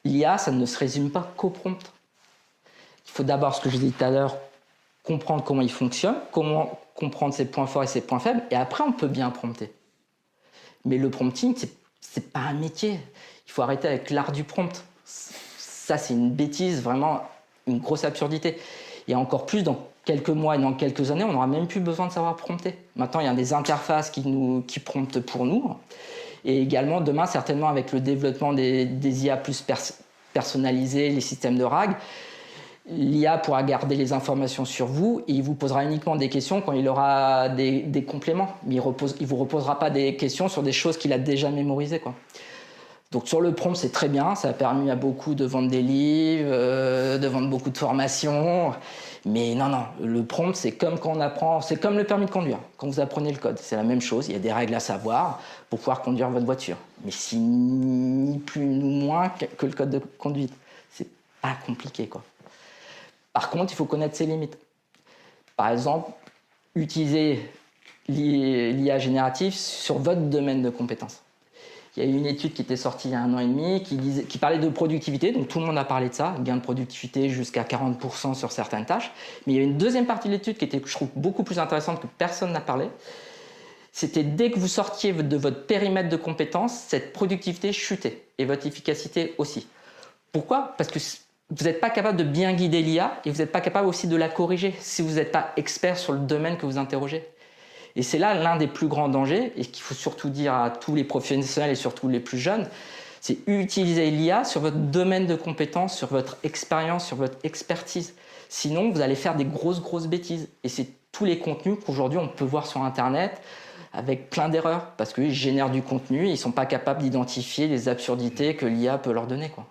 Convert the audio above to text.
l'IA, ça ne se résume pas qu'au prompt. Il faut d'abord, ce que je disais tout à l'heure, comprendre comment il fonctionne, comment comprendre ses points forts et ses points faibles, et après, on peut bien prompter. Mais le prompting, c'est pas un métier. Il faut arrêter avec l'art du prompt. Ça, c'est une bêtise, vraiment une grosse absurdité. Et encore plus, dans quelques mois et dans quelques années, on n'aura même plus besoin de savoir prompter. Maintenant, il y a des interfaces qui promptent pour nous. Et également, demain, certainement, avec le développement des IA plus personnalisés, les systèmes de RAG, l'IA pourra garder les informations sur vous et il vous posera uniquement des questions quand il aura des compléments. Mais il ne vous reposera pas des questions sur des choses qu'il a déjà mémorisées, quoi. Donc sur le prompt, c'est très bien, ça a permis à beaucoup de vendre des livres, de vendre beaucoup de formations. Mais non, non, le prompt, c'est comme quand on apprend, c'est comme le permis de conduire, quand vous apprenez le code. C'est la même chose, il y a des règles à savoir pour pouvoir conduire votre voiture. Mais c'est ni plus ni moins que le code de conduite. C'est pas compliqué, quoi. Par contre, il faut connaître ses limites. Par exemple, utiliser l'IA générative sur votre domaine de compétences. Il y a eu une étude qui était sortie il y a 1 an et demi qui parlait de productivité, donc tout le monde a parlé de ça, gain de productivité jusqu'à 40% sur certaines tâches. Mais il y a une deuxième partie de l'étude qui était, je trouve, beaucoup plus intéressante que personne n'a parlé. C'était dès que vous sortiez de votre périmètre de compétences, cette productivité chutait et votre efficacité aussi. Pourquoi? Parce que vous n'êtes pas capable de bien guider l'IA et vous n'êtes pas capable aussi de la corriger si vous n'êtes pas expert sur le domaine que vous interrogez. Et c'est là l'un des plus grands dangers, et qu'il faut surtout dire à tous les professionnels et surtout les plus jeunes, c'est utiliser l'IA sur votre domaine de compétences, sur votre expérience, sur votre expertise. Sinon, vous allez faire des grosses bêtises. Et c'est tous les contenus qu'aujourd'hui on peut voir sur Internet avec plein d'erreurs, parce qu'ils génèrent du contenu et ils ne sont pas capables d'identifier les absurdités que l'IA peut leur donner, quoi.